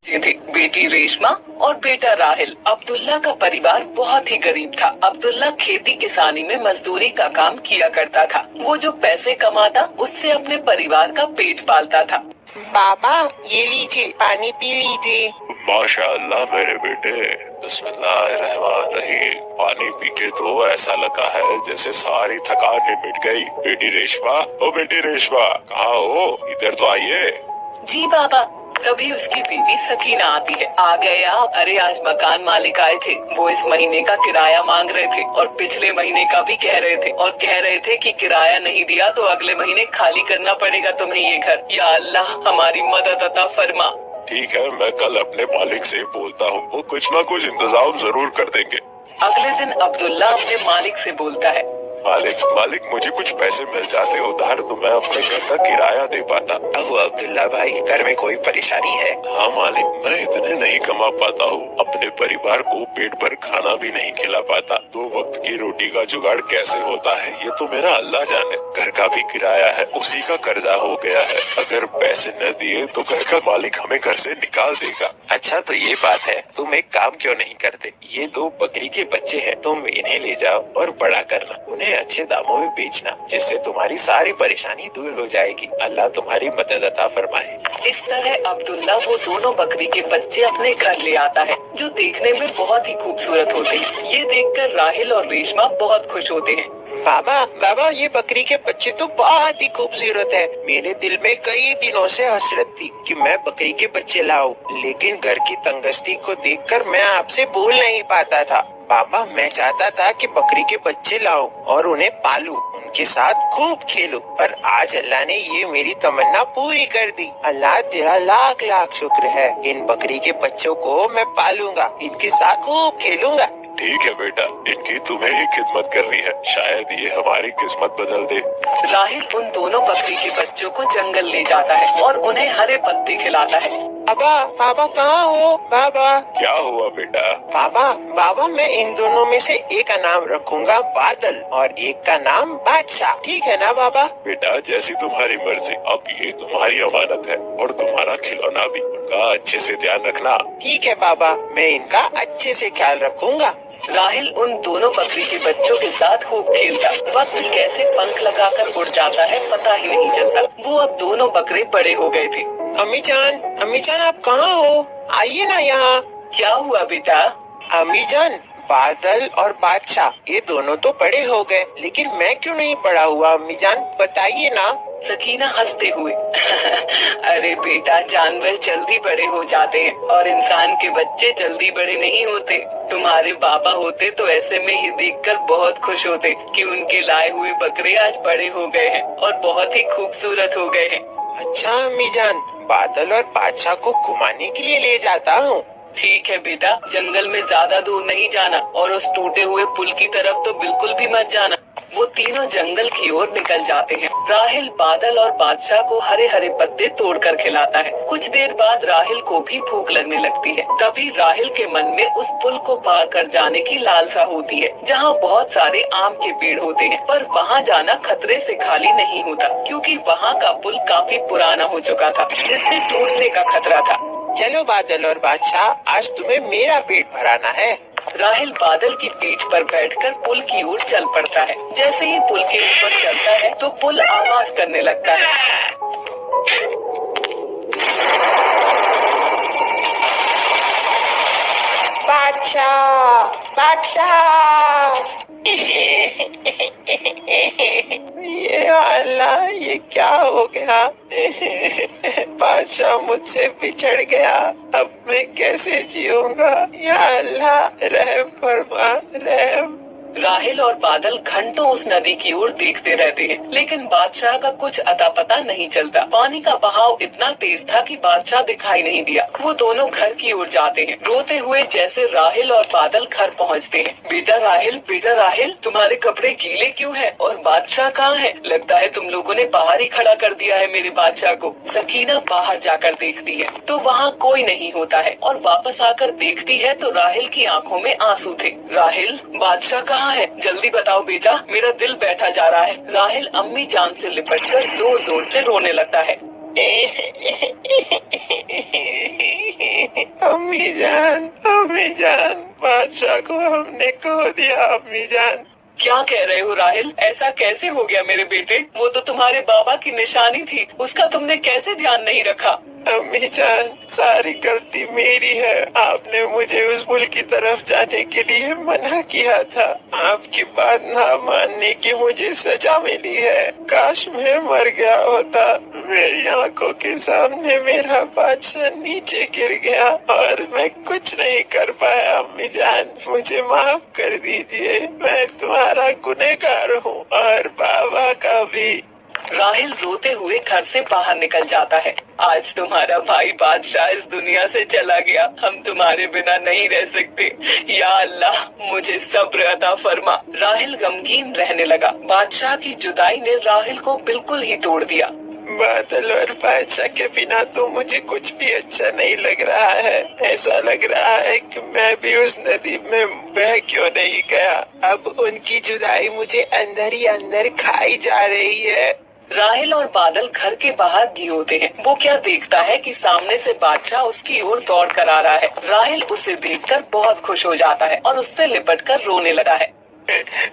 ये थी बेटी रेशमा और बेटा राहिल। अब्दुल्ला का परिवार बहुत ही गरीब था। अब्दुल्ला खेती किसानी में मजदूरी का काम किया करता था। वो जो पैसे कमाता उससे अपने परिवार का पेट पालता था। बाबा ये लीजिए, पानी पी लीजिए। माशाअल्लाह मेरे बेटे, बिस्मिल्लाहिर्रहमानिर्रहीम। पानी पी के तो ऐसा लगा है जैसे सारी थकान मिट गई। बेटी रेशमा, ओ बेटी रेशमा, कहाँ हो? इधर तो आइए। जी बाबा। तभी उसकी बीवी सकीना आती है। आ गए आप? अरे आज मकान मालिक आए थे, वो इस महीने का किराया मांग रहे थे और पिछले महीने का भी कह रहे थे, और कह रहे थे कि किराया नहीं दिया तो अगले महीने खाली करना पड़ेगा तुम्हें ये घर। या अल्लाह हमारी मदद अता फरमा। ठीक है, मैं कल अपने मालिक से बोलता हूँ, वो कुछ ना कुछ इंतजाम जरूर कर देंगे। अगले दिन अब्दुल्ला अपने मालिक से बोलता है, मालिक मुझे कुछ पैसे मिल जाते उधार तो मैं अपने घर का किराया दे पाता। अबू अब्दुल्ला भाई, घर में कोई परेशानी है? हाँ मालिक, मैं इतने नहीं कमा पाता हूँ, अपने परिवार को पेट भर खाना भी नहीं खिला पाता। 2 वक्त की रोटी का जुगाड़ कैसे होता है ये तो मेरा अल्लाह जाने। घर का भी किराया है, उसी का कर्जा हो गया है। अगर पैसे न दिए तो घर का मालिक हमें घर से निकाल देगा। अच्छा तो ये बात है, तुम एक काम क्यों नहीं करते? ये 2 बकरी के बच्चे हैं, तुम इन्हें ले जाओ और बड़ा करना, उन्हें अच्छे दामों में बेचना, जिससे तुम्हारी सारी परेशानी दूर हो जाएगी। अल्लाह तुम्हारी मदद अता फरमाए। इस तरह अब्दुल्ला वो दोनों बकरी के बच्चे अपने घर ले आता है, जो देखने में बहुत ही खूबसूरत होते हैं। ये देखकर राहिल और रेशमा बहुत खुश होते हैं। बाबा ये बकरी के बच्चे तो बहुत ही खूबसूरत है। मेरे दिल में कई दिनों से हसरत थी कि मैं बकरी के बच्चे लाऊं, लेकिन घर की तंगस्ती को देखकर मैं आपसे बोल नहीं पाता था। बाबा मैं चाहता था कि बकरी के बच्चे लाऊं और उन्हें पालूं, उनके साथ खूब खेलूं, पर आज अल्लाह ने ये मेरी तमन्ना पूरी कर दी। अल्लाह तेरा लाख लाख शुक्र है। इन बकरी के बच्चों को मैं पालूंगा, इनके साथ खूब खेलूंगा। ठीक है बेटा, इनकी तुम्हें ही खिदमत करनी है, शायद ये हमारी किस्मत बदल दे। राहिल उन दोनों बकरी के बच्चों को जंगल ले जाता है और उन्हें हरे पत्ते खिलाता है। बाबा कहाँ हो? बाबा क्या हुआ बेटा? बाबा मैं इन दोनों में से एक का नाम रखूंगा बादल और एक का नाम बादशाह, ठीक है ना बाबा? बेटा जैसी तुम्हारी मर्जी, अब ये तुम्हारी अमानत है और तुम्हारा खिलौना भी, उनका अच्छे से ध्यान रखना। ठीक है बाबा, मैं इनका अच्छे से ख्याल रखूंगा। राहिल उन दोनों बकरी के बच्चों के साथ खूब खेलता। वक्त कैसे पंख लगाकर उड़ जाता है पता ही नहीं चलता। वो अब दोनों बकरे बड़े हो गए थे। अम्मी जान आप कहाँ हो? आइए ना यहाँ। क्या हुआ बेटा? अम्मी जान, बादल और बादशाह ये दोनों तो बड़े हो गए, लेकिन मैं क्यों नहीं बड़ा हुआ? अम्मी जान बताइए ना। सकीना हंसते हुए अरे बेटा, जानवर जल्दी बड़े हो जाते हैं और इंसान के बच्चे जल्दी बड़े नहीं होते। तुम्हारे बाबा होते तो ऐसे में ये देखकर बहुत खुश होते कि उनके लाए हुए बकरे आज बड़े हो गए हैं और बहुत ही खूबसूरत हो गए हैं। अच्छा अम्मी जान, बादल और बादशाह को घुमाने के लिए ले जाता हूँ। ठीक है बेटा, जंगल में ज्यादा दूर नहीं जाना और उस टूटे हुए पुल की तरफ तो बिल्कुल भी मत जाना। वो तीनों जंगल की ओर निकल जाते हैं। राहिल बादल और बादशाह को हरे हरे पत्ते तोड़कर खिलाता है। कुछ देर बाद राहिल को भी भूख लगने लगती है। तभी राहिल के मन में उस पुल को पार कर जाने की लालसा होती है, जहाँ बहुत सारे आम के पेड़ होते हैं, पर वहाँ जाना खतरे से खाली नहीं होता, क्योंकि वहाँ का पुल काफी पुराना हो चुका था, जिससे टूटने का खतरा था। चलो बादल और बादशाह, आज तुम्हें मेरा पेट भराना है। राहिल बादल की पीठ पर बैठकर पुल की ओर चल पड़ता है। जैसे ही पुल के ऊपर चलता है तो पुल आवाज करने लगता है। बादशाह ये अल्लाह, ये क्या हो गया? बादशाह मुझसे बिछड़ गया, अब मैं कैसे जीऊंगा? या अल्लाह रहम फरमा, रहम। राहिल और बादल घंटों उस नदी की ओर देखते रहते हैं, लेकिन बादशाह का कुछ अता पता नहीं चलता। पानी का बहाव इतना तेज था कि बादशाह दिखाई नहीं दिया। वो दोनों घर की ओर जाते हैं, रोते हुए। जैसे राहिल और बादल घर पहुंचते हैं, बेटा राहिल, तुम्हारे कपड़े गीले क्यों हैं? और बादशाह कहाँ है? लगता है तुम लोगों ने बाहर ही खड़ा कर दिया है मेरे बादशाह को। सकीना बाहर जाकर देखती है तो वहाँ कोई नहीं होता है, और वापस आकर देखती है तो राहिल की आंखों में आंसू थे। राहिल, बादशाह कहाँ है? जल्दी बताओ बेटा, मेरा दिल बैठा जा रहा है। राहिल अम्मी जान से लिपटकर जोर जोर से रोने लगता है। अम्मी जान, बादशाह को हमने खो दिया अम्मी जान। क्या कह रहे हो राहिल? ऐसा कैसे हो गया मेरे बेटे? वो तो तुम्हारे बाबा की निशानी थी, उसका तुमने कैसे ध्यान नहीं रखा? अम्मी जान, सारी गलती मेरी है। आपने मुझे उस पुल की तरफ जाने के लिए मना किया था। आपकी बात ना मानने की मुझे सजा मिली है। काश मैं मर गया होता। मेरी आंखों के सामने मेरा बादशाह नीचे गिर गया और मैं कुछ नहीं कर पाया। अम्मी जान, मुझे माफ कर दीजिए। मैं तुम्हारा गुनहगार हूँ और बाबा का भी। राहिल रोते हुए घर से बाहर निकल जाता है। आज तुम्हारा भाई बादशाह इस दुनिया से चला गया, हम तुम्हारे बिना नहीं रह सकते। या अल्लाह, मुझे सब्र अता फरमा। राहिल गमगीन रहने लगा। बादशाह की जुदाई ने राहिल को बिल्कुल ही तोड़ दिया। बादल और बादशाह के बिना तो मुझे कुछ भी अच्छा नहीं लग रहा है। ऐसा लग रहा है कि मैं भी उस नदी में बह क्यों नहीं गया। अब उनकी जुदाई मुझे अंदर ही अंदर खाई जा रही है। राहिल और बादल घर के बाहर गए होते हैं। वो क्या देखता है कि सामने से बादशाह उसकी ओर दौड़ कर आ रहा है। राहिल उसे देखकर बहुत खुश हो जाता है और उससे लिपटकर रोने लगा है।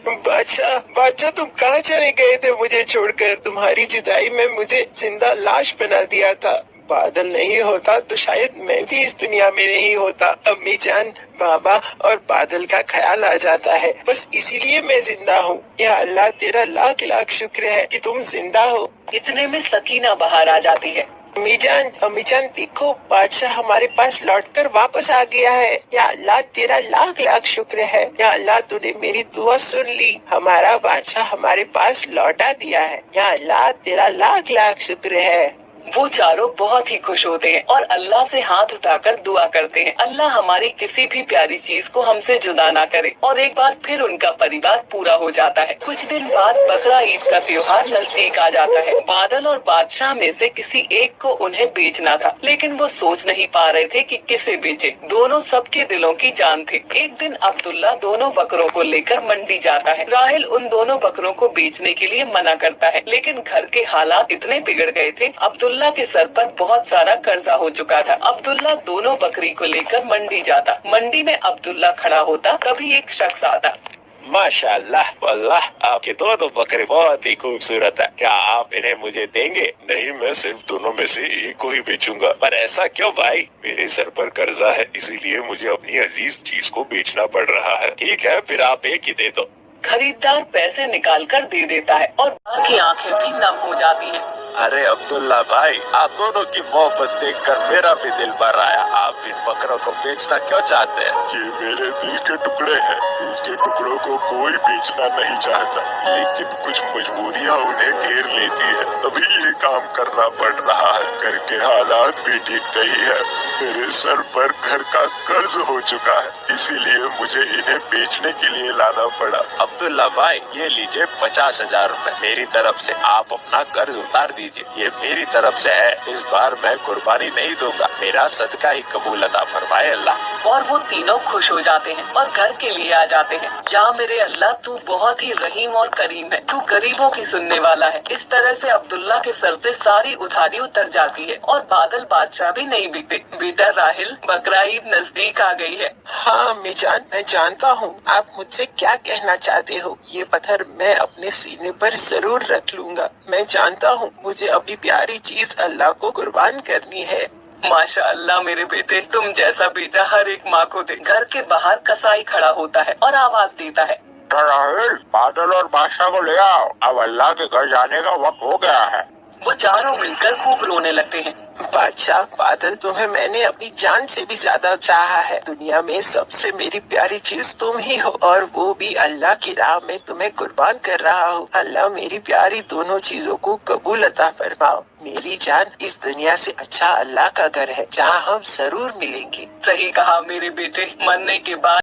बादशाह, तुम कहाँ चले गए थे मुझे छोड़कर? तुम्हारी जुदाई में मुझे जिंदा लाश बना दिया था। बादल नहीं होता तो शायद मैं भी इस दुनिया में नहीं होता। अम्मी जान, बाबा और बादल का ख्याल आ जाता है, बस इसीलिए मैं जिंदा हूँ। या अल्लाह, तेरा लाख लाख शुक्र है कि तुम जिंदा हो। इतने में सकीना बाहर आ जाती है। अम्मी जान देखो, बादशाह हमारे पास लौटकर वापस आ गया है। या अल्लाह, तेरा लाख लाख शुक्र है। या अल्लाह, तूने मेरी दुआ सुन ली। हमारा बादशाह हमारे पास लौटा दिया है। या अल्लाह, तेरा लाख लाख शुक्र है। वो चारों बहुत ही खुश होते हैं और अल्लाह से हाथ उठाकर दुआ करते हैं, अल्लाह हमारी किसी भी प्यारी चीज को हमसे जुदा ना करे। और एक बार फिर उनका परिवार पूरा हो जाता है। कुछ दिन बाद बकरा ईद का त्योहार नजदीक आ जाता है। बादल और बादशाह में से किसी एक को उन्हें बेचना था, लेकिन वो सोच नहीं पा रहे थे कि किसे बेचे। दोनों सबके दिलों की जान थे। एक दिन अब्दुल्ला दोनों बकरों को लेकर मंडी जाता है। राहिल उन दोनों बकरों को बेचने के लिए मना करता है, लेकिन घर के हालात इतने बिगड़ गए थे, अब्दुल्ला के सर पर बहुत सारा कर्जा हो चुका था। अब्दुल्ला दोनों बकरी को लेकर मंडी जाता। मंडी में अब्दुल्ला खड़ा होता, तभी एक शख्स आता। माशाअल्लाह, वल्लाह आपके दोनों बकरे बहुत ही खूबसूरत है। क्या आप इन्हें मुझे देंगे? नहीं, मैं सिर्फ दोनों में से एक को ही बेचूंगा। पर ऐसा क्यों भाई? मेरे सर पर कर्जा है, इसीलिए मुझे अपनी अजीज चीज को बेचना पड़ रहा है। ठीक है, फिर आप एक ही दे दो। खरीदार पैसे निकाल कर दे देता है और की आंखें भी नम हो जाती हैं। अरे अब्दुल्ला भाई, आप दोनों की मोहब्बत देखकर मेरा भी दिल भर आया। आप इन बकरों को बेचना क्यों चाहते हैं? ये मेरे दिल के टुकड़े हैं। दिल के टुकड़ों को कोई बेचना नहीं चाहता, लेकिन कुछ मजबूरियाँ उन्हें घेर लेती है, तभी ये काम करना पड़ रहा है। घर के हालात भी ठीक नहीं है। मेरे सर पर घर का कर्ज हो चुका है, इसीलिए मुझे इन्हें बेचने के लिए लाना पड़ा। अब्दुल्ला भाई, ये लीजिए 50,000 रूपए मेरी तरफ से। आप अपना कर्ज उतार दीजिए। ये मेरी तरफ से है। इस बार मैं कुर्बानी नहीं दूंगा। मेरा सदका ही कबूल अता फरमाए अल्लाह। और वो तीनों खुश हो जाते हैं और घर के लिए आ जाते हैं। या मेरे अल्लाह, तू बहुत ही रहीम और करीम है, तू गरीबों की सुनने वाला है। इस तरह से अब्दुल्ला के सर से सारी उधारी उतर जाती है और बादल बादशाह भी नहीं बिकते। बेटा राहिल, बकरा ईद नजदीक आ गई है। हाँ अम्मी जान, मैं जानता हूँ आप मुझसे क्या कहना चाहते हो। ये पत्थर मैं अपने सीने पर जरूर रख लूंगा। मैं जानता हूँ मुझे अपनी प्यारी चीज अल्लाह को कुर्बान करनी है। माशाअल्लाह मेरे बेटे, तुम जैसा बेटा हर एक माँ को दे। घर के बाहर कसाई खड़ा होता है और आवाज देता है, राहिल, बादल और बादशाह को ले आओ, अब अल्लाह के घर जाने का वक्त हो गया है। वो चारों मिलकर खूब रोने लगते हैं। बादशाह, बादल, तुम्हें मैंने अपनी जान से भी ज्यादा चाहा है। दुनिया में सबसे मेरी प्यारी चीज तुम ही हो और वो भी अल्लाह की राह में तुम्हें कुर्बान कर रहा हूँ। अल्लाह मेरी प्यारी दोनों चीजों को कबूल अता फरमाओ। मेरी जान, इस दुनिया से अच्छा अल्लाह का घर है जहाँ हम जरूर मिलेंगे। सही कहा मेरे बेटे। मरने के बाद